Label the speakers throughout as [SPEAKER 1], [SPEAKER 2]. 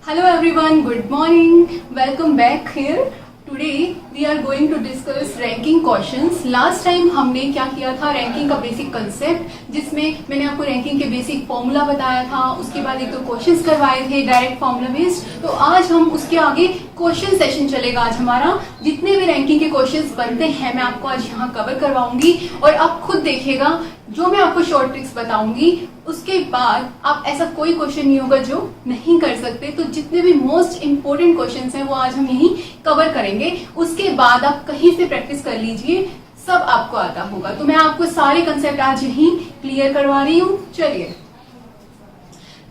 [SPEAKER 1] Hello everyone, good morning. Welcome back here. Today we are going to discuss ranking questions. Last time हमने क्या किया था, ranking का basic concept, जिसमें मैंने आपको रैंकिंग के बेसिक फॉर्मूला बताया था, उसके बाद एक दो क्वेश्चंस करवाए थे डायरेक्ट फॉर्मूला बेस्ड। तो आज हम उसके आगे क्वेश्चन सेशन चलेगा। आज हमारा जितने भी रैंकिंग के क्वेश्चंस बनते हैं मैं आपको आज यहाँ कवर करवाऊंगी और आप खुद देखिएगा जो मैं आपको शॉर्ट ट्रिक्स बताऊंगी उसके बाद आप ऐसा कोई क्वेश्चन नहीं होगा जो नहीं कर सकते। तो जितने भी मोस्ट इंपोर्टेंट क्वेश्चंस हैं वो आज हम यही कवर करेंगे। उसके बाद आप कहीं से प्रैक्टिस कर लीजिए, सब आपको आता होगा। तो मैं आपको सारे कंसेप्ट आज यही क्लियर करवा रही हूँ। चलिए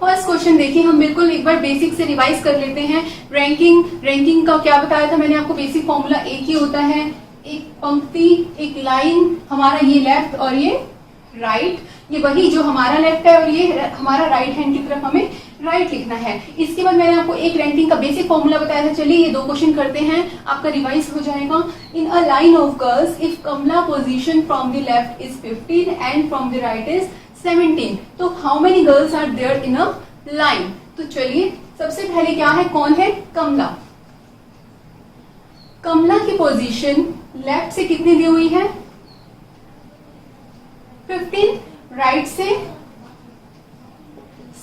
[SPEAKER 1] फर्स्ट क्वेश्चन देखिए, हम बिल्कुल एक बार बेसिक से रिवाइज कर लेते हैं। रैंकिंग का क्या बताया था मैंने आपको, बेसिक फॉर्मूला एक ही होता है, एक पंक्ति एक लाइन, हमारा ये लेफ्ट और ये राइट, ये वही जो हमारा लेफ्ट है और ये हमारा राइट हैंड की तरफ हमें राइट लिखना है। इसके बाद मैंने आपको एक रैंकिंग का बेसिक फॉर्मूला बताया था। चलिए ये दो क्वेश्चन करते हैं, आपका रिवाइज हो जाएगा। In a line of girls if Kamala position from the left is 15 and from the right is 17, तो how many girls are there in a line. तो चलिए सबसे पहले क्या है, कौन है कमला। कमला की पोजीशन लेफ्ट से कितनी दी हुई है 15, राइट से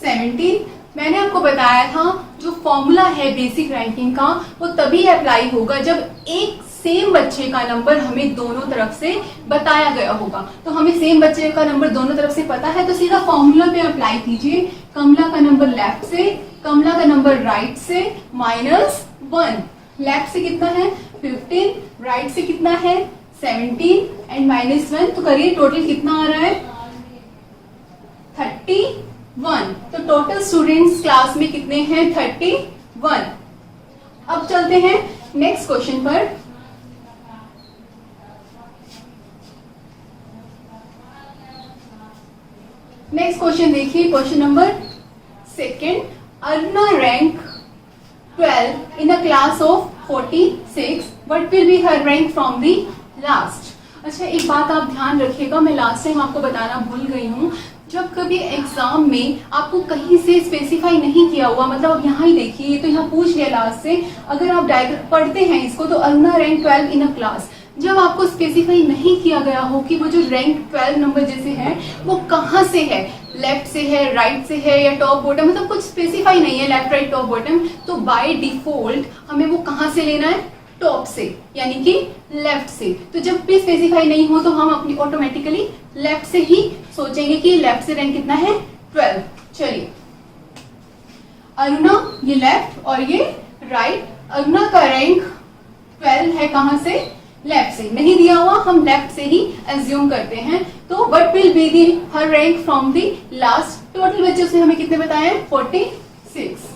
[SPEAKER 1] 17। मैंने आपको बताया था जो फॉर्मूला है बेसिक रैंकिंग का वो तभी अप्लाई होगा जब एक सेम बच्चे का नंबर हमें दोनों तरफ से बताया गया होगा। तो हमें सेम बच्चे का नंबर दोनों तरफ से पता है तो सीधा फॉर्मूला पे अप्लाई कीजिए। कमला का नंबर लेफ्ट से, कमला का नंबर राइट से -1। लेफ्ट से कितना है 15, राइट से कितना है 17 एंड -1, तो करिए टोटल कितना आ रहा है 31। तो टोटल स्टूडेंट्स क्लास में कितने हैं 31। अब चलते हैं नेक्स्ट क्वेश्चन पर। नेक्स्ट क्वेश्चन देखिए, question number 2। Aruna rank 12 in a class of 46, what will B her rank from the last. अच्छा एक बात आप ध्यान रखिएगा, मैं लास्ट टाइम आपको बताना भूल गई हूँ। जब कभी एग्जाम में आपको कहीं से स्पेसिफाई नहीं किया हुआ, मतलब अब यहाँ ही देखिए तो यहाँ पूछ लिया लास्ट से, अगर आप डायरेक्ट पढ़ते हैं इसको तो Aruna rank 12 in a class, जब आपको स्पेसिफाई नहीं किया गया हो कि वो जो रैंक 12 नंबर जैसे है वो कहाँ से है, लेफ्ट से है, राइट से है या टॉप बॉटम, मतलब कुछ स्पेसिफाई नहीं है लेफ्ट राइट टॉप बॉटम, तो बाय डिफॉल्ट हमें वो कहाँ से लेना है टॉप से, यानी कि लेफ्ट से। तो जब भी स्पेसिफाई नहीं हो तो हम अपनी ऑटोमेटिकली लेफ्ट से ही सोचेंगे कि लेफ्ट से रैंक कितना है 12। चलिए अरुणा ये लेफ्ट और ये राइट, अरुणा का रैंक 12 है कहां से, लेफ्ट से, नहीं दिया हुआ हम लेफ्ट से ही एज्यूम करते हैं। तो what will be the her rank from the last. Total बच्चों से हमें कितने बताए हैं 46।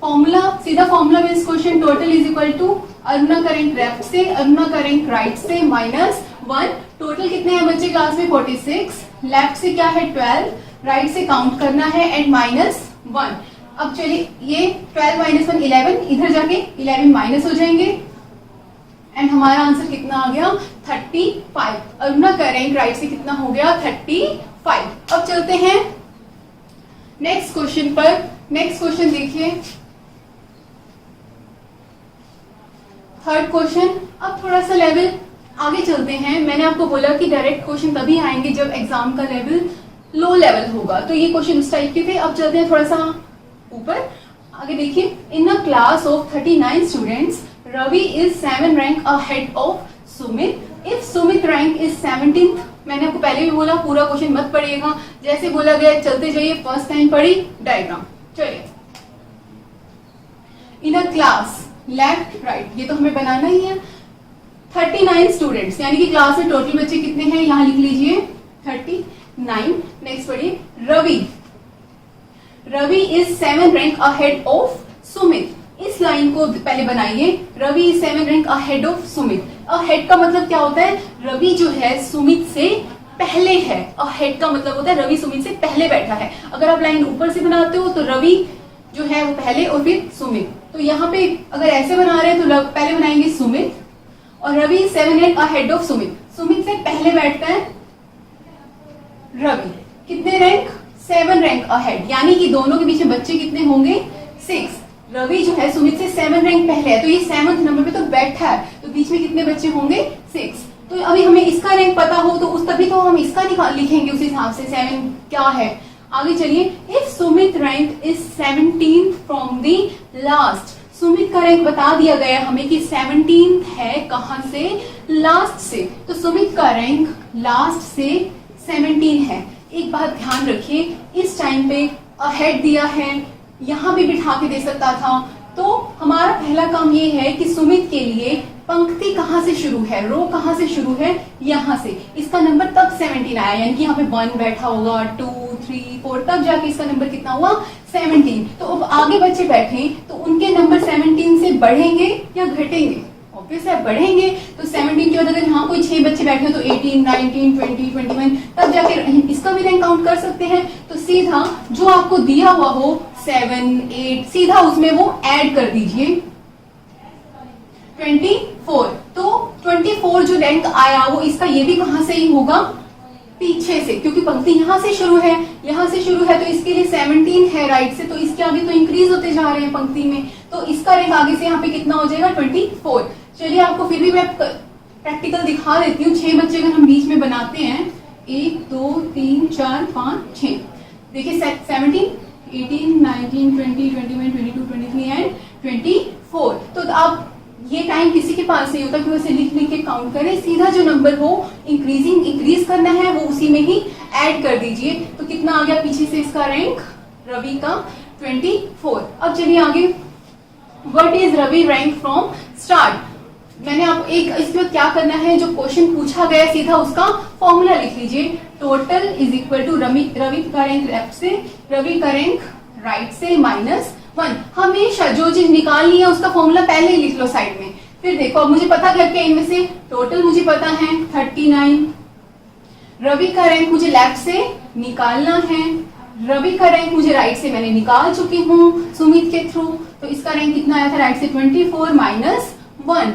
[SPEAKER 1] फॉर्मूला सीधा formula based question, total is equal to Aruna का रैंक लेफ्ट से, अरुणा का रैंक राइट से -1। टोटल कितने हैं बच्चे क्लास में 46, लेफ्ट से क्या है 12, राइट से काउंट करना है एंड -1। अब चलिए ये 12 -1 11, इधर जाके 11 माइनस हो जाएंगे एंड हमारा आंसर कितना आ गया 35। अरुणा का रैंक राइट से कितना हो गया 35। अब चलते हैं नेक्स्ट क्वेश्चन पर। नेक्स्ट क्वेश्चन देखिए, थर्ड क्वेश्चन। अब थोड़ा सा लेवल आगे चलते हैं। मैंने आपको बोला कि डायरेक्ट क्वेश्चन तभी आएंगे जब एग्जाम का लेवल लो लेवल होगा, तो ये क्वेश्चन उस टाइप के थे। अब चलते हैं थोड़ा सा ऊपर आगे देखिए। In a class of 39 students Ravi is 7 rank ahead of Sumit if Sumit rank is 17th। मैंने आपको पहले भी बोला पूरा क्वेश्चन मत पढ़िएगा, जैसे बोला गया चलते जाइए, फर्स्ट टाइम पढ़ी डायग्राम। चलिए इन अ क्लास लेफ्ट राइट, ये तो हमें बनाना ही है। 39 स्टूडेंट्स यानी कि क्लास में टोटल बच्चे कितने हैं, यहां लिख लीजिए 39। नेक्स्ट पढ़िए, Ravi is 7 rank ahead of Sumit. इस लाइन को पहले बनाइए, Ravi is 7 rank ahead of Sumit. Ahead का मतलब क्या होता है, रवि जो है सुमित से पहले है। अहेड का मतलब होता है रवि सुमित से पहले बैठा है। अगर आप लाइन ऊपर से बनाते हो तो रवि जो है वो पहले और फिर सुमित। तो यहाँ पे अगर ऐसे बना रहे हैं तो पहले बनाएंगे सुमित और Ravi 7 rank ahead of Sumit. Sumit से पहले बैठता है रवि, कितने रैंक 7 रैंक अहेड, यानी कि दोनों के पीछे बच्चे कितने होंगे 6। रवि जो है सुमित से 7 रैंक पहले है, तो ये 7th नंबर पे तो बैठा है, तो बीच में कितने बच्चे होंगे 6। तो अभी हमें इसका रैंक पता हो तो उस तभी तो हम इसका लिखेंगे उस हिसाब से 7 क्या है। आगे चलिए, if Sumit rank is 17 from the last, Sumit का रैंक बता दिया गया हमें कि 17 है कहां से, लास्ट से, तो सुमित का रैंक लास्ट से 17 है। एक बात ध्यान रखिए, इस टाइम पे अहेड दिया है, यहां भी बिठा के दे सकता था, तो हमारा पहला काम ये है कि सुमित के लिए पंक्ति कहां से शुरू है, रो कहां से शुरू है, यहां से, इसका नंबर तब 17 आया, यानी कि यहाँ पे 1 बैठा होगा, 2, 3, 4, तब जाके इसका नंबर कितना हुआ 17। तो अब आगे बच्चे बैठे तो उनके नंबर 17 से बढ़ेंगे या घटेंगे, ऑब्वियस है बढ़ेंगे। तो 17 के बाद अगर यहाँ कोई 6 बच्चे बैठे हो तो 18, 19, 20, 21, तब जाके इसका भी रैंक काउंट कर सकते हैं। तो सीधा जो आपको दिया हुआ हो 7, 8, सीधा उसमें वो ऐड कर दीजिए 24। तो 24 जो रैंक आया वो इसका ये भी कहां से ही होगा, पीछे से, क्योंकि पंक्ति यहां से शुरू है, यहां से शुरू है, तो इसके लिए 17 है राइट से, तो इसके आगे तो इंक्रीज होते जा रहे हैं पंक्ति में, तो इसका रैंक आगे से यहाँ पे कितना हो जाएगा 24। चलिए आपको फिर भी मैं प्रैक्टिकल दिखा देती हूँ। 6 बच्चे अगर हम बीच में बनाते हैं, 1, 2, 3, 4, 5, 6, देखिए 17, 18, 19, 20, 21, 22, 23 एंड 24। तो आप ये टाइम किसी के पास नहीं होता कि वैसे लिख लिख के काउंट करें, सीधा जो नंबर हो इंक्रीज करना है वो उसी में ही ऐड कर दीजिए। तो कितना आ गया पीछे से इसका रैंक, रवि का 24। अब चलिए आगे, what is Ravi rank from start. मैंने आपको एक इसके बाद क्या करना है, जो क्वेश्चन पूछा गया सीधा उसका फॉर्मूला लिख लीजिए। Total is equal to Ravi का रैंक लेफ्ट से, रवि का रैंक राइट से -1। हमेशा जो चीज निकालनी है उसका फॉर्मूला पहले ही लिख लो साइड में। फिर देखो अब मुझे पता क्या क्या इनमें से, टोटल मुझे पता है 39, रवि का रैंक मुझे लेफ्ट से निकालना है, रवि का रैंक मुझे राइट से मैंने निकाल चुकी हूँ सुमित के थ्रू, तो इसका रैंक कितना आया था राइट से 24 -1।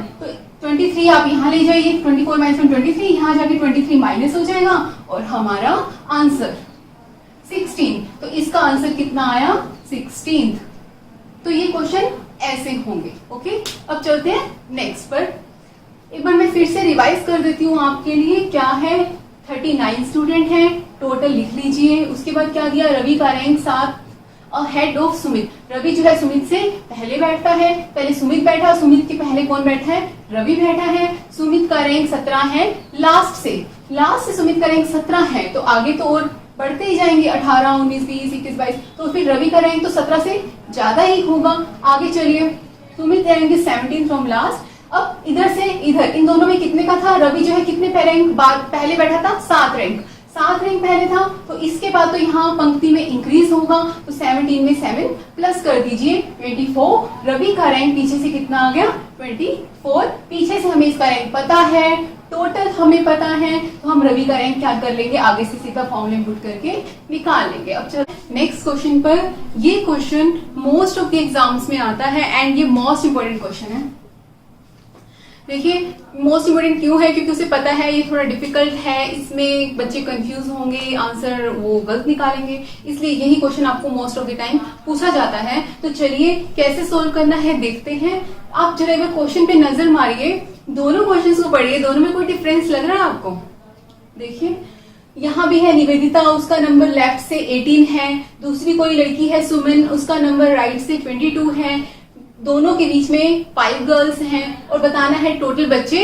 [SPEAKER 1] तो 23 आप यहाँ ले जाइए, 24 -1 23, यहाँ जाके 23 माइनस हो जाएगा और हमारा आंसर 16। तो इसका आंसर कितना आया 16। तो ये क्वेश्चन ऐसे होंगे। ओके, अब चलते हैं नेक्स्ट पर। एक बार मैं फिर से रिवाइज कर देती हूँ आपके लिए। क्या है, 39 स्टूडेंट हैं, टोटल लिख लीजिए। उसके बाद क्या दिया, रवि का rank 7 ahead of Sumit. Ravi जो है सुमित से पहले बैठता है, पहले सुमित बैठा, सुमित के पहले कौन बैठा है, रवि बैठा है। सुमित का रैंक 17 है लास्ट से सुमित का रैंक 17 है, तो आगे तो और बढ़ते ही जाएंगे, 18, 19, 20, 21, 22, तो फिर रवि का रैंक तो 17 से ज्यादा ही होगा। आगे चलिए, Sumit rank is 17 from last. अब इधर से इधर इन दोनों में कितने का था, रवि जो है कितने रैंक बाद पहले बैठा था, 7 रैंक पहले था, तो इसके बाद तो यहाँ पंक्ति में इंक्रीज होगा, तो 17 में 7 प्लस कर दीजिए 24। रवि का रैंक पीछे से कितना आ गया 24। पीछे से हमें इसका रैंक पता है, टोटल हमें पता है, तो हम रवि का रैंक क्या कर लेंगे, आगे से सीधा फॉर्मूले पुट करके निकाल लेंगे। अब चलो नेक्स्ट क्वेश्चन पर। ये question most of the exams में आता है एंड ये मोस्ट इंपोर्टेंट क्वेश्चन है। देखिए मोस्ट इम्पोर्टेंट क्यों है, क्योंकि उसे पता है ये थोड़ा डिफिकल्ट है, इसमें बच्चे कंफ्यूज होंगे, आंसर वो गलत निकालेंगे, इसलिए यही क्वेश्चन आपको मोस्ट ऑफ द टाइम पूछा जाता है। तो चलिए कैसे सोल्व करना है देखते हैं। आप जरा एक बार क्वेश्चन पे नजर मारिए, दोनों क्वेश्चंस को पढ़िए, दोनों में कोई डिफरेंस लग रहा है आपको। देखिए यहाँ भी है निवेदिता, उसका नंबर लेफ्ट से 18 है, दूसरी कोई लड़की है सुमन, उसका नंबर राइट से 22 है, दोनों के बीच में 5 गर्ल्स हैं और बताना है टोटल बच्चे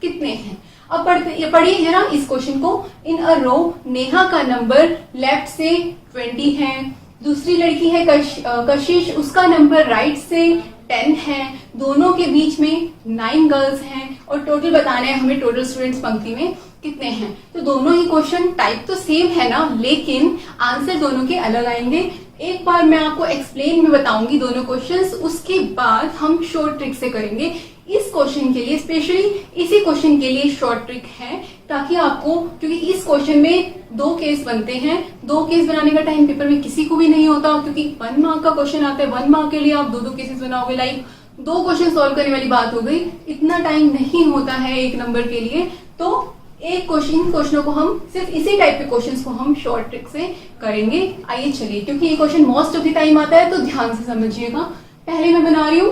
[SPEAKER 1] कितने हैं। अब पढ़िए जरा इस क्वेश्चन को। इन अ रो नेहा का नंबर लेफ्ट से 20 है, दूसरी लड़की है कशिश, उसका नंबर राइट से 10 है, दोनों के बीच में 9 गर्ल्स हैं और टोटल बताना है हमें टोटल स्टूडेंट्स पंक्ति में कितने हैं। तो दोनों ही क्वेश्चन टाइप तो सेम है ना, लेकिन आंसर दोनों के अलग आएंगे। एक बार मैं आपको एक्सप्लेन में बताऊंगी दोनों क्वेश्चंस, उसके बाद हम शॉर्ट ट्रिक से करेंगे। इस क्वेश्चन के लिए स्पेशली इसी क्वेश्चन के लिए शॉर्ट ट्रिक है, ताकि आपको, क्योंकि इस क्वेश्चन में 2 केस बनते हैं, 2 केस बनाने का टाइम पेपर में किसी को भी नहीं होता, क्योंकि 1 मार्क का क्वेश्चन आता है, 1 मार्क के लिए आप 2 केसेस बनाओगे, लाइक 2 क्वेश्चन सॉल्व करने वाली बात हो गई, इतना टाइम नहीं होता है 1 नंबर के लिए। तो एक क्वेश्चन क्वेश्चनों को हम सिर्फ इसी टाइप के क्वेश्चंस को हम शॉर्ट ट्रिक से करेंगे। आइए चलिए, क्योंकि ये question most of the time आता है तो ध्यान से समझिएगा। पहले मैं बना रही हूं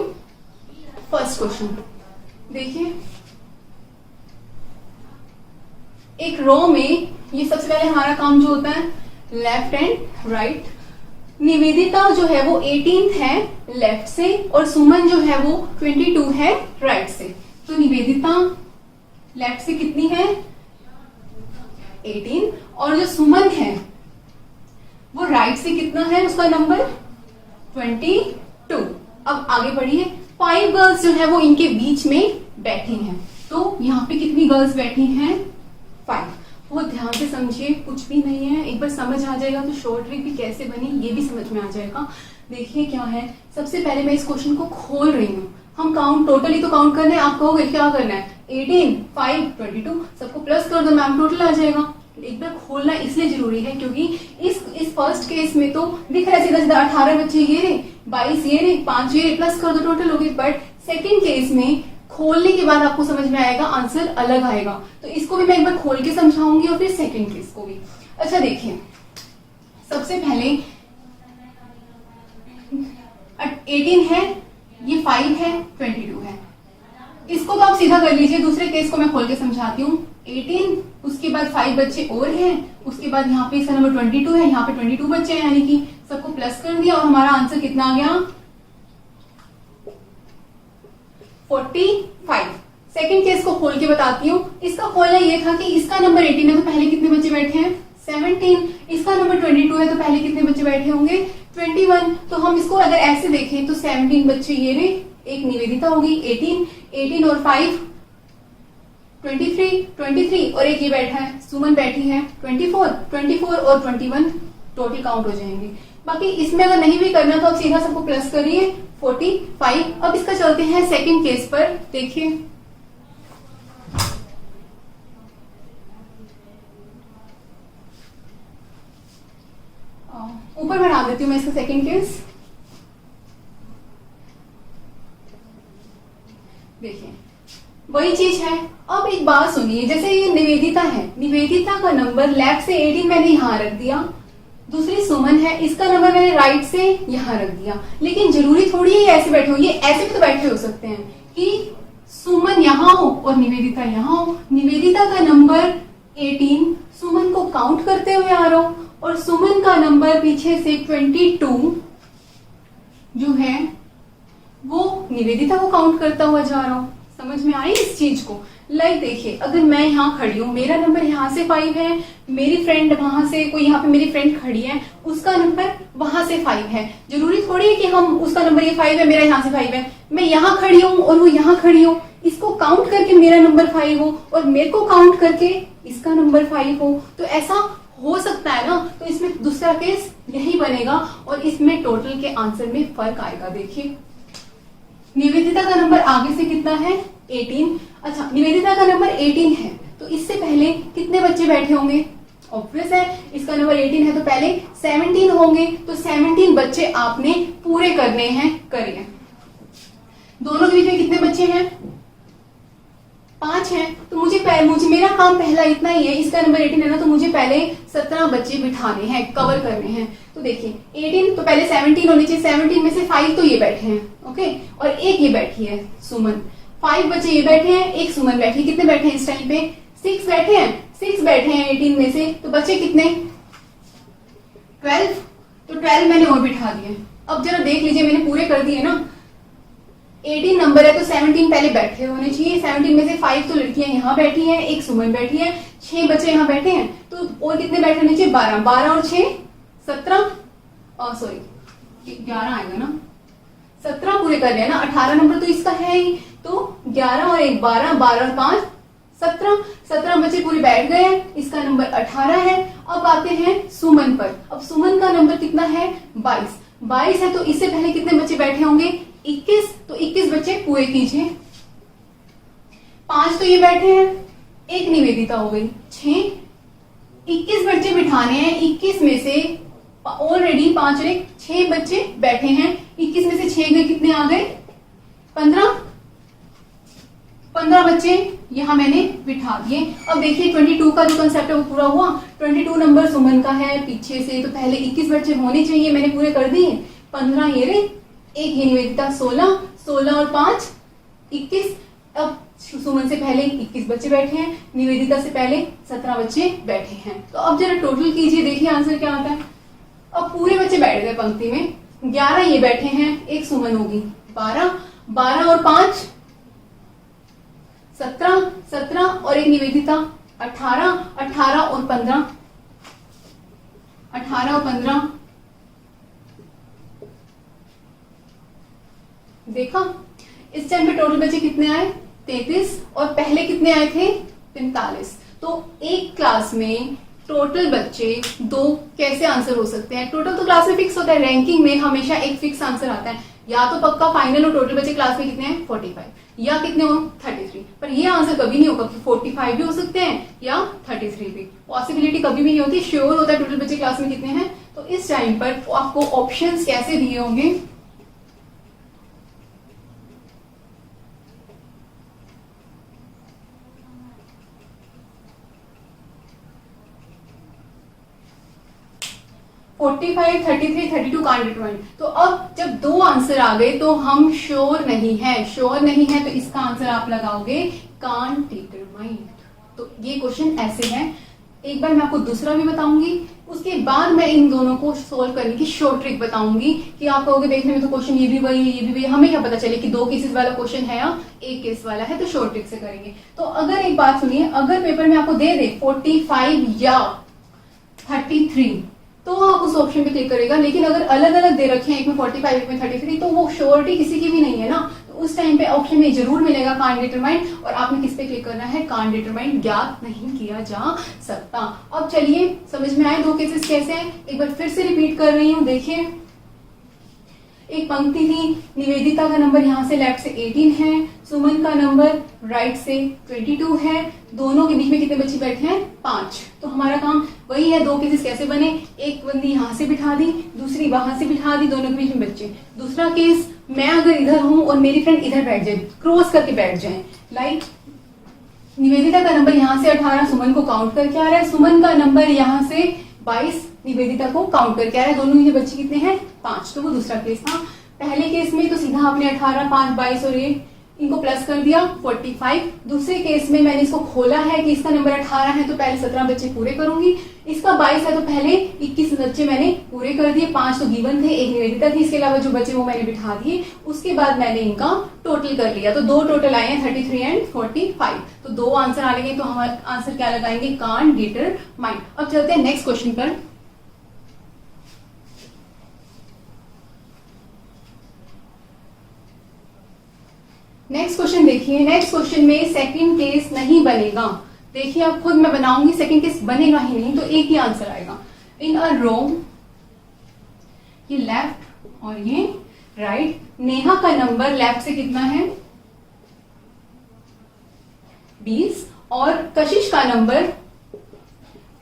[SPEAKER 1] फर्स्ट क्वेश्चन। देखिए, एक रो में ये सबसे पहले हमारा काम जो होता है लेफ्ट एंड राइट। निवेदिता जो है वो 18 है लेफ्ट से और सुमन जो है वो 22 है राइट से। तो निवेदिता लेफ्ट से कितनी है 18 और जो सुमन है वो राइट से कितना है उसका नंबर 22। अब आगे बढ़िए, 5 गर्ल्स जो है वो इनके बीच में बैठी हैं। तो यहाँ पे कितनी गर्ल्स बैठी हैं 5। बहुत ध्यान से समझिए, कुछ भी नहीं है, एक बार समझ आ जाएगा तो शॉर्ट ट्रिक भी कैसे बनी ये भी समझ में आ जाएगा। देखिए क्या है, सबसे पहले मैं इस क्वेश्चन को खोल रही हूँ। हम काउंट टोटली तो काउंट करना है, आप कहोगे क्या करना है 18, 5, 22 सबको प्लस कर दो मैम, टोटल आ जाएगा। एक बार खोलना इसलिए जरूरी है क्योंकि इस फर्स्ट केस में तो दिख रहा है सीधा सीधा 18 बच्चे ये रहे, 22 ये रहे, 5 ये रहे, प्लस कर दो टोटल हो गई। बट सेकेंड केस में खोलने के बाद आपको समझ में आएगा, आंसर अलग आएगा। तो इसको भी मैं एक बार खोल के समझाऊंगी और फिर सेकंड केस को भी। अच्छा देखिए, सबसे पहले 18 है, ये 5 है, 22 है। इसको तो आप सीधा कर लीजिए, दूसरे केस को मैं खोल के समझाती हूँ। 18, उसके बाद 5 बच्चे और हैं, उसके बाद यहाँ पे इसका नंबर 22 है, यहाँ पे 22 बच्चे हैं, यानी कि सबको प्लस कर दिया और हमारा आंसर कितना आ गया 45। सेकंड केस को खोल के बताती हूँ। इसका खोलना ये था कि इसका नंबर 18 है तो पहले कितने बच्चे बैठे हैं 17। इसका नंबर 22 है तो पहले कितने बच्चे बैठे होंगे 21। तो हम इसको अगर ऐसे देखें तो 17 बच्चे ये रहे, एक निवेदिता होगी 18 और 5 23 और एक ये बैठा है सुमन बैठी है 24 और 21 टोटल काउंट हो जाएंगे। बाकी इसमें अगर नहीं भी करना तो आप सीधा सबको प्लस करिए 45। अब इसका चलते हैं सेकंड केस पर। देखिए, ऊपर बढ़ा देती हूँ मैं इसका सेकंड केस। देखिए वही चीज है। अब एक बात सुनिए, जैसे ये निवेदिता है, निवेदिता का नंबर लेफ्ट से 18 मैंने यहां रख दिया, दूसरी सुमन है, इसका नंबर मैंने राइट से यहां रख दिया। लेकिन जरूरी थोड़ी है ऐसे बैठे हो, ये ऐसे भी तो बैठे हो सकते हैं कि सुमन यहां हो और निवेदिता यहां हो। निवेदिता का नंबर 18 सुमन को काउंट करते हुए आ रहा हो और सुमन का नंबर पीछे से 22 जो है वो निवेदिता को काउंट करता हुआ जा रहा हो। समझ में आई इस चीज को? लाइक देखिए, अगर मैं यहाँ खड़ी हूँ, मेरा नंबर यहाँ से 5 है, मेरी फ्रेंड वहां से कोई यहाँ पे मेरी फ्रेंड खड़ी है, उसका नंबर वहां से 5 है। जरूरी थोड़ी है कि हम उसका नंबर ये 5 है, मेरा यहाँ से 5 है। मैं यहाँ खड़ी हूँ और वो यहाँ खड़ी हो, इसको काउंट करके मेरा नंबर 5 हो और मेरे को काउंट करके इसका नंबर 5 हो, तो ऐसा हो सकता है ना। तो इसमें दूसरा केस यही बनेगा और इसमें टोटल के आंसर में फर्क आएगा। देखिए, निवेदिता का नंबर आगे से कितना है 18। अच्छा, निवेदिता का नंबर 18 है तो इससे पहले कितने बच्चे बैठे होंगे? ऑब्वियस है, इसका नंबर 18 है तो पहले 17 होंगे। तो 17 बच्चे आपने पूरे करने हैं, करिए। दोनों के बीच में कितने बच्चे हैं 5 हैं। तो मुझे मेरा काम पहला इतना ही है, इसका नंबर 18 है ना, तो मुझे पहले 17 बच्चे बिठाने हैं, कवर करने हैं। तो देखिए 18 तो पहले 17 होने चाहिए, 17 में से 5 तो ये बैठे हैं, ओके, और एक ये बैठी है सुमन। 5 बच्चे ये बैठे हैं, एक सुमन बैठी है। कितने बैठे हैं इस टाइम पे 6 बैठे हैं, 6 बैठे हैं 18 में से, तो बच्चे कितने 12। तो 12 मैंने और बिठा दिए। अब जरा देख लीजिए, मैंने पूरे कर दिए ना। 18 नंबर है तो 17 पहले बैठे होने चाहिए। 17 में से 5 तो लड़कियां यहाँ बैठी हैं, एक सुमन बैठी है, 6 बच्चे यहाँ बैठे हैं, तो और कितने बैठे होने चाहिए 12 और 6 17, सॉरी 11 आएगा ना, 17 पूरे कर लिया ना। 18 नंबर तो इसका है ही, तो 11 और 1 12 और 5 17 बच्चे पूरे बैठ गए हैं, इसका नंबर 18 है। अब आते हैं सुमन पर। अब सुमन का नंबर कितना है 22 है, तो इससे पहले कितने बच्चे बैठे होंगे 21। तो 21 बच्चे पूरे कीजिए। 5 तो ये बैठे हैं, एक निवेदिता हो गई 6, 21 बच्चे बिठाने हैं। 21 में से ऑलरेडी 5 और 1 6 बच्चे बैठे हैं। 21 में से 6 गए, कितने आ गए 15 बच्चे यहाँ मैंने बिठा दिए। अब देखिए 22 का जो कंसेप्ट है वो पूरा हुआ। 22 नंबर सुमन का है पीछे से, तो पहले 21 बच्चे होने चाहिए, मैंने पूरे कर दिए। 15 ये रहे, एक ये निवेदिता 16, 16 और 5 21। अब सुमन से पहले 21 बच्चे बैठे हैं, निवेदिता से पहले 17 बच्चे बैठे हैं। तो अब जरा टोटल कीजिए, देखिए आंसर क्या आता है। अब पूरे बच्चे बैठ गए पंक्ति में, 11 ये बैठे हैं, एक सुमन होगी 12, 12 और 5 17, 17 और एक निवेदिता 18, 18 और 15 18 और 15। देखा इस टाइम पे टोटल बच्चे कितने आए 33, और पहले कितने आए थे 45। तो एक क्लास में टोटल बच्चे 2 कैसे आंसर हो सकते हैं। टोटल तो क्लास में फिक्स होता है, रैंकिंग में हमेशा एक फिक्स आंसर आता है, या तो पक्का फाइनल और टोटल बच्चे क्लास में कितने हैं 45, या कितने हो 33। पर ये आंसर कभी नहीं होगा कि 45 भी हो सकते हैं या 33 भी, पॉसिबिलिटी कभी भी नहीं होती। श्योर होता है टोटल बच्चे क्लास में कितने हैं। तो इस टाइम पर आपको ऑप्शंस कैसे दिए होंगे, $45, $33, $32 कांट डिटरमाइन। तो अब जब 2 आंसर आ गए तो हम श्योर नहीं है, श्योर नहीं है, तो इसका आंसर आप लगाओगे कांट डिटरमाइन। तो ये क्वेश्चन ऐसे है। एक बार मैं आपको दूसरा भी बताऊंगी, उसके बाद मैं इन दोनों को सोल्व करने की शॉर्ट ट्रिक बताऊंगी कि आप कहोगे देखने में तो क्वेश्चन ये भी वही है, ये भी वही, हमें क्या पता चले कि 2 केसेस वाला क्वेश्चन है या 1 केस वाला है। तो शॉर्ट ट्रिक से करेंगे। तो अगर एक बात सुनिए, अगर पेपर में आपको दे दे 45 या 33 तो आप उस ऑप्शन पे क्लिक करेगा, लेकिन अगर अलग अलग दे रखे हैं, एक में 45 एक में 33, तो वो श्योरिटी किसी की भी नहीं है ना। तो उस टाइम पे ऑप्शन में जरूर मिलेगा कांट डिटरमाइन, और आपने किस पे क्लिक करना है, कांट डिटरमाइन ज्ञात नहीं किया जा सकता। अब चलिए समझ में आए 2 केसेस कैसे हैं, एक बार फिर से रिपीट कर रही हूँ। देखिए एक पंक्ति थी, निवेदिता का नंबर यहाँ से लेफ्ट से 18 है, सुमन का नंबर राइट से 22 है, दोनों के बीच में कितने बच्चे बैठे हैं 5। तो हमारा काम वही है, 2 केसेस कैसे बने, एक बंदी यहाँ से बिठा दी, दूसरी वहां से बिठा दी, दोनों के बीच में बच्चे। दूसरा केस, मैं अगर इधर हूं और मेरी फ्रेंड इधर बैठ जाए, क्रॉस करके बैठ जाए, लाइक निवेदिता का नंबर यहाँ से 18 सुमन को काउंट करके आ रहा है, सुमन का नंबर यहाँ से 22 निवेदिता को काउंट करके आ रहा है, दोनों ये बच्चे कितने हैं 5। तो वो दूसरा केस था। पहले केस में तो सीधा आपने 18, 5, 22 और ये इनको प्लस कर दिया 45। दूसरे केस में मैंने इसको खोला है कि इसका नंबर 18 है तो पहले 17 बच्चे पूरे करूंगी, इसका 22 है तो पहले 21 बच्चे मैंने पूरे कर दिए, 5 तो गिवन थे, एक निवेदिता थी, इसके अलावा जो बच्चे वो मैंने बिठा दिए। उसके बाद मैंने इनका टोटल कर लिया, तो 2 टोटल आए हैं 33 एंड 45। तो 2 आंसर आ गए, तो हम आंसर क्या लगाएंगे, कांट डिटरमाइन। अब चलते हैं नेक्स्ट क्वेश्चन पर। नेक्स्ट क्वेश्चन देखिए, नेक्स्ट क्वेश्चन में सेकंड केस नहीं बनेगा। देखिए अब खुद मैं बनाऊंगी, सेकंड केस बनेगा ही नहीं, तो एक ही आंसर आएगा। इन अ रो, ये लेफ्ट और ये राइट, नेहा का नंबर लेफ्ट से कितना है 20, और कशिश का नंबर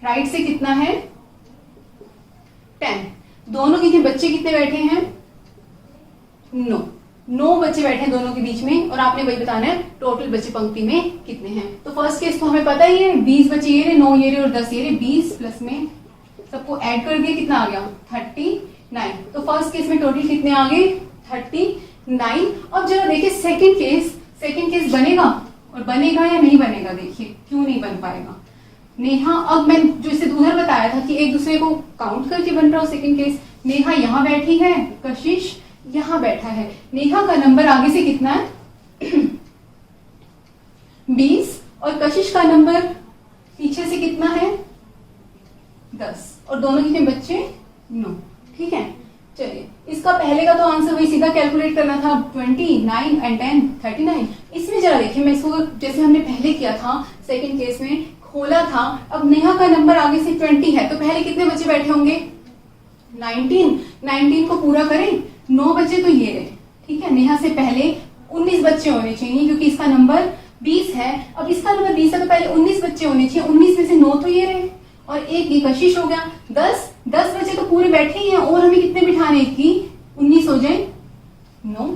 [SPEAKER 1] राइट से कितना है 10। दोनों के बच्चे कितने बैठे हैं 9 बच्चे बैठे हैं दोनों के बीच में, और आपने वही बताना है टोटल बच्चे पंक्ति में कितने हैं। तो फर्स्ट केस तो हमें पता ही है, 20 बच्चे ये रहे, 9 ये रहे और 10 ये रहे, 20 प्लस में सबको ऐड कर दिया, कितना आ गया 39। तो फर्स्ट केस में टोटल कितने आ गए 39। अब जरा देखिए सेकंड केस बनेगा, और बनेगा या नहीं बनेगा, देखिए क्यों नहीं बन पाएगा। नेहा, अब मैं जो इससे उधर बताया था कि एक दूसरे को काउंट करके बन रहा हो सेकंड केस, नेहा यहाँ बैठी है, कशिश यहां बैठा है, नेहा का नंबर आगे से कितना है 20, और कशिश का नंबर पीछे से कितना है 10, और दोनों के बच्चे 9। ठीक है, चलिए इसका पहले का तो आंसर वही सीधा कैलकुलेट करना था, 29 एंड 10 39। इसमें जरा देखिए, मैं इसको जैसे हमने पहले किया था सेकंड केस में खोला था, अब नेहा का नंबर आगे से 20 है, तो पहले कितने बच्चे बैठे होंगे 19 को पूरा करें, 9 बच्चे तो ये रहे। ठीक है, नेहा से पहले 19 बच्चे होने चाहिए क्योंकि इसका नंबर 20 है। अब इसका नंबर 20 है तो पहले 19 बच्चे होने चाहिए, 19 में से 9 तो ये रहे और एक ये कशिश हो गया, 10 बच्चे तो पूरे बैठे ही हैं, और हमें कितने बिठाने की 19 हो जाए 9।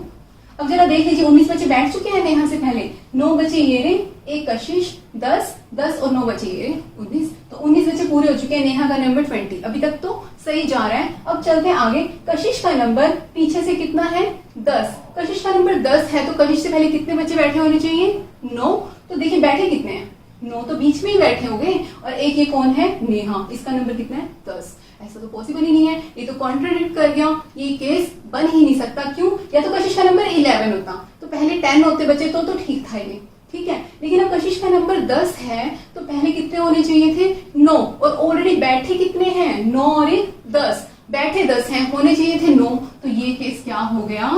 [SPEAKER 1] अब जरा देख लीजिए 19 बच्चे बैठ चुके हैं नेहा से पहले, 9 बच्चे ये रहे, एक कशिश, 10, 10 और 9 बचे ये 19, तो 19 बच्चे पूरे हो चुके हैं। नेहा का नंबर 20, अभी तक तो सही जा रहा है। अब चलते हैं आगे। कशिश का नंबर पीछे से कितना है? 10। कशिश का नंबर 10 है तो कशिश से पहले कितने बच्चे बैठे होने चाहिए? 9। तो देखिए बैठे कितने हैं? 9 तो बीच में ही बैठे हो गए, और एक ये कौन है? नेहा, इसका नंबर कितना है? 10। ऐसा तो पॉसिबल ही नहीं है, ये तो कॉन्ट्राडिक्ट कर गया, ये केस बन ही नहीं सकता। क्यों? या तो कशिश का नंबर 11 होता तो पहले 10 होते बचे तो ठीक था ये, ठीक है। लेकिन अब कशिश का नंबर 10 है तो पहले कितने होने चाहिए थे? 9, और ऑलरेडी बैठे कितने हैं? 9 और 1 10, बैठे 10 हैं, होने चाहिए थे 9। तो ये केस क्या हो गया?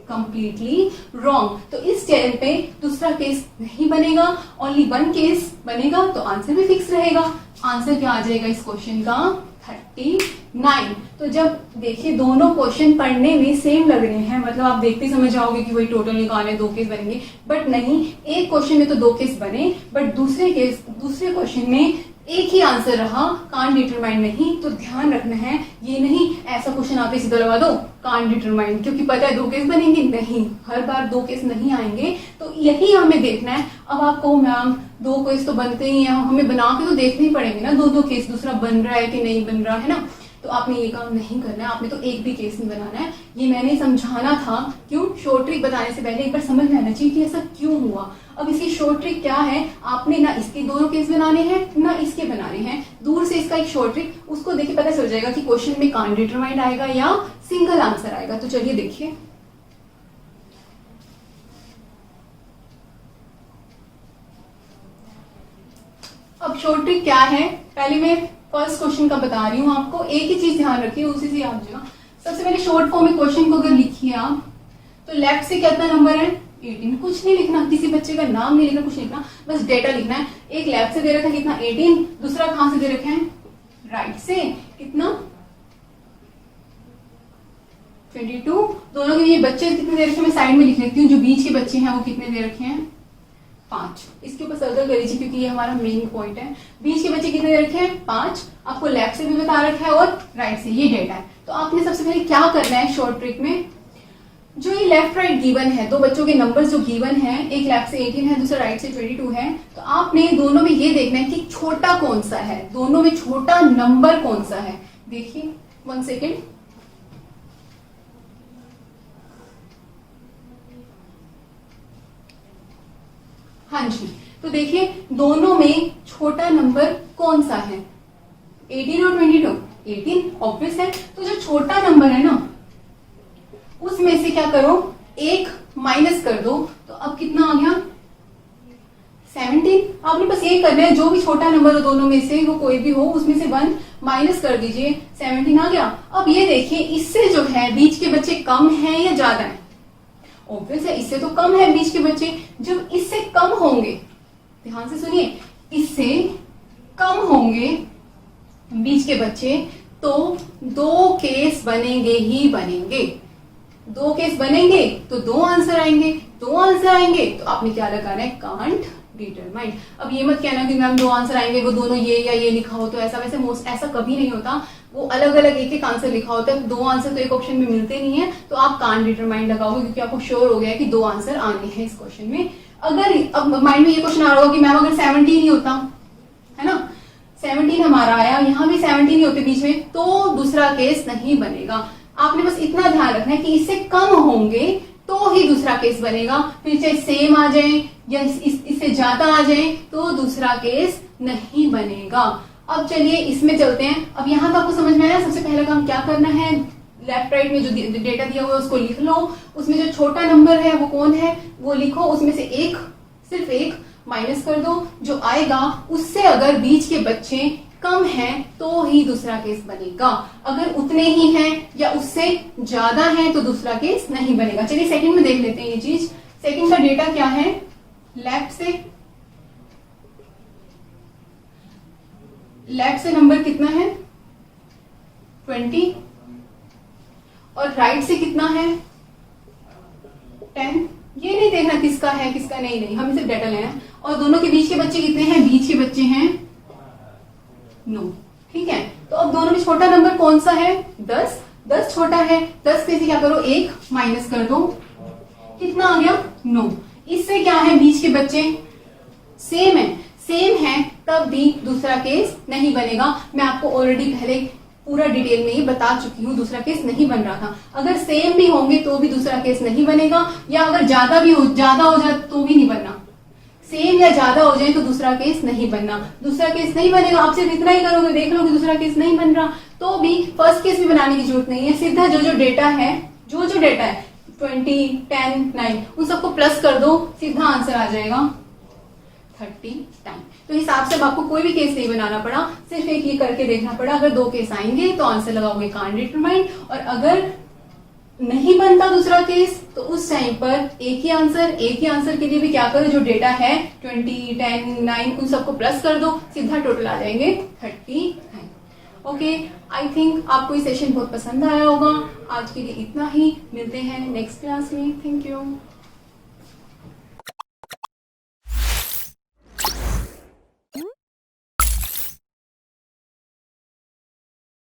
[SPEAKER 1] Completely wrong. तो इस चैनल पे दूसरा केस नहीं बनेगा, ओनली वन केस बनेगा, तो आंसर भी फिक्स रहेगा। आंसर क्या आ जाएगा इस क्वेश्चन का? 39। तो जब देखिए दोनों क्वेश्चन पढ़ने में सेम लग रहे हैं, मतलब आप देखते समझ जाओगे कि वही टोटल निकालने, 2 केस बनेंगे, बट नहीं, एक क्वेश्चन में तो 2 केस बने, बट दूसरे क्वेश्चन में एक ही आंसर रहा, कांट डिटरमाइन नहीं। तो ध्यान रखना है, ये नहीं ऐसा क्वेश्चन आप सीधा लगा दो कांट डिटरमाइन, क्योंकि पता है 2 केस बनेंगे, नहीं, हर बार 2 केस नहीं आएंगे। तो यही हमें देखना है। अब आपको मैम 2 केस तो बनते ही हैं, हमें बना के तो देखने ही पड़ेंगे ना 2-2 केस, दूसरा बन रहा है कि नहीं बन रहा है ना। तो आपने ये काम नहीं करना है, आपने तो एक भी केस नहीं बनाना है। ये मैंने समझाना था। क्यों? शॉर्ट ट्रिक बताने से पहले एक बार समझ में आना चाहिए कि ऐसा क्यों हुआ। अब इसकी शॉर्ट ट्रिक क्या है? आपने ना इसके दोनों केस बनाने हैं ना इसके बनाने हैं। दूर से इसका एक शॉर्ट ट्रिक, उसको देख के पता चल जाएगा कि क्वेश्चन में कांट डिटरमाइंड आएगा या सिंगल आंसर आएगा। तो चलिए देखिए, अब शॉर्ट ट्रिक क्या है? पहले मैं फर्स्ट क्वेश्चन का बता रही हूँ आपको, एक ही चीज ध्यान रखिए, उसी से याद जाएगा। सबसे पहले शॉर्ट फॉर्म में क्वेश्चन को अगर लिखिए आप, तो लेफ्ट से कितना नंबर है? 18। कुछ नहीं लिखना, किसी बच्चे का नाम नहीं लिखना, कुछ नहीं लिखना, बस डेटा लिखना है। एक लेफ्ट से दे रखा है कितना? 18, दूसरा कहां से दे रखे हैं? राइट से, कितना? 22। दोनों के ये बच्चे कितने दे रखे हैं? मैं साइड में लिख लेती हूँ, जो बीच के बच्चे हैं वो कितने दे रखे हैं? 5। इसके ऊपर सर्कल कर लीजिए क्योंकि ये हमारा मेन पॉइंट है। बीच के बच्चे कितने दे रखे हैं? 5। आपको लेफ्ट से भी बता रखा है और राइट से, ये डेटा है। तो आपने सबसे पहले क्या करना है शॉर्ट ट्रिक में, जो ये लेफ्ट राइट गिवन है, 2 बच्चों के नंबर्स जो गिवन है, एक लेफ्ट से 18 है, दूसरा राइट से 22 है, तो आपने दोनों में ये देखना है कि छोटा कौन सा है, दोनों में छोटा नंबर कौन सा है। देखिए 1 सेकेंड, हाँ जी, तो देखिए दोनों में छोटा नंबर कौन सा है? 18 और 22। 18 ऑब्वियस है, तो जो छोटा नंबर है ना उसमें से क्या करो? 1 माइनस कर दो, तो अब कितना आ गया? 17। आपने बस ये करना है, जो भी छोटा नंबर हो दोनों में से, वो कोई भी हो, उसमें से 1 माइनस कर दीजिए, 17 आ गया। अब ये देखिए इससे जो है बीच के बच्चे कम हैं या ज्यादा हैं? ऑब्वियस है, इससे तो कम है बीच के बच्चे। जब इससे कम होंगे, ध्यान से सुनिए, इससे कम होंगे बीच के बच्चे, तो 2 केस बनेंगे ही बनेंगे। 2 केस बनेंगे तो 2 आंसर आएंगे, 2 आंसर आएंगे तो आपने क्या लगाना है? Can't determine. अब ये मत कहना कि मैम 2 आंसर आएंगे, वो दोनों ये या ये लिखा हो, तो ऐसा वैसे ऐसा कभी नहीं होता, वो अलग अलग एक एक आंसर लिखा होता है। 2 आंसर तो एक ऑप्शन में मिलते नहीं है, तो आप कांट डिटरमाइन लगाओगे क्योंकि आपको श्योर हो गया है कि 2 आंसर आने हैं इस क्वेश्चन में। अगर अब माइंड में ये क्वेश्चन आ रहा होगा कि मैम अगर 17 ही होता है ना, 17 हमारा आया, यहाँ भी 17 ही होते बीच में, तो दूसरा केस नहीं बनेगा। आपने बस इतना ध्यान रखना है कि इससे कम होंगे तो ही दूसरा केस बनेगा, फिर चाहे सेम आ जाए या इससे ज्यादा आ जाए तो दूसरा केस नहीं बनेगा। अब चलिए इसमें चलते हैं। अब यहाँ तो आपको समझ में आया, सबसे पहला काम क्या करना है? लेफ्ट राइट में जो डेटा दिया हुआ है उसको लिख लो, उसमें जो छोटा नंबर है वो कौन है वो लिखो, उसमें से सिर्फ एक माइनस कर दो, जो आएगा उससे अगर बीच के बच्चे कम हैं तो ही दूसरा केस बनेगा, अगर उतने ही हैं या उससे ज्यादा हैं तो दूसरा केस नहीं बनेगा। चलिए सेकंड में देख लेते हैं ये चीज। सेकंड का डेटा क्या है? लेफ्ट से नंबर कितना है? 20, और राइट से कितना है? 10। ये नहीं देखना किसका है किसका नहीं, हमें सिर्फ डेटा लेना है। और दोनों के बीच के बच्चे कितने हैं? बीच के बच्चे हैं 9, ठीक है। तो अब दोनों में छोटा नंबर कौन सा है? 10। 10 छोटा है, 10 में से क्या करो? 1 माइनस कर दो, कितना आ गया? 9। इससे क्या है बीच के बच्चे? सेम है तब भी दूसरा केस नहीं बनेगा। मैं आपको ऑलरेडी पहले पूरा डिटेल में ही बता चुकी हूँ, दूसरा केस नहीं बन रहा था। अगर सेम भी होंगे तो भी दूसरा केस नहीं बनेगा, या अगर ज्यादा हो जाए तो भी नहीं बनना। सेम या ज्यादा हो जाए तो दूसरा केस नहीं बनना। दूसरा केस नहीं बनेगा, आप सिर्फ इतना ही करोगे, देख लो कि दूसरा केस नहीं बन रहा, तो भी फर्स्ट केस भी बनाने की जरूरत नहीं है। सीधा जो डेटा है 20, 10, 9 उन सबको प्लस कर दो, सीधा आंसर आ जाएगा 30 टाइम। तो हिसाब से अब आपको कोई भी केस नहीं बनाना पड़ा, सिर्फ एक ये करके देखना पड़ा। अगर 2 केस आएंगे तो आंसर लगाओगे कांट डिटरमाइन, और अगर नहीं बनता दूसरा केस तो उस टाइम पर एक ही आंसर के लिए भी क्या करो, जो डेटा है 20, 10, 9 उन सबको प्लस कर दो, सीधा टोटल आ जाएंगे 30 टाइम। ओके, आई थिंक आपको ये सेशन बहुत पसंद आया होगा। आज के लिए इतना ही, मिलते हैं नेक्स्ट क्लास में। Thank you.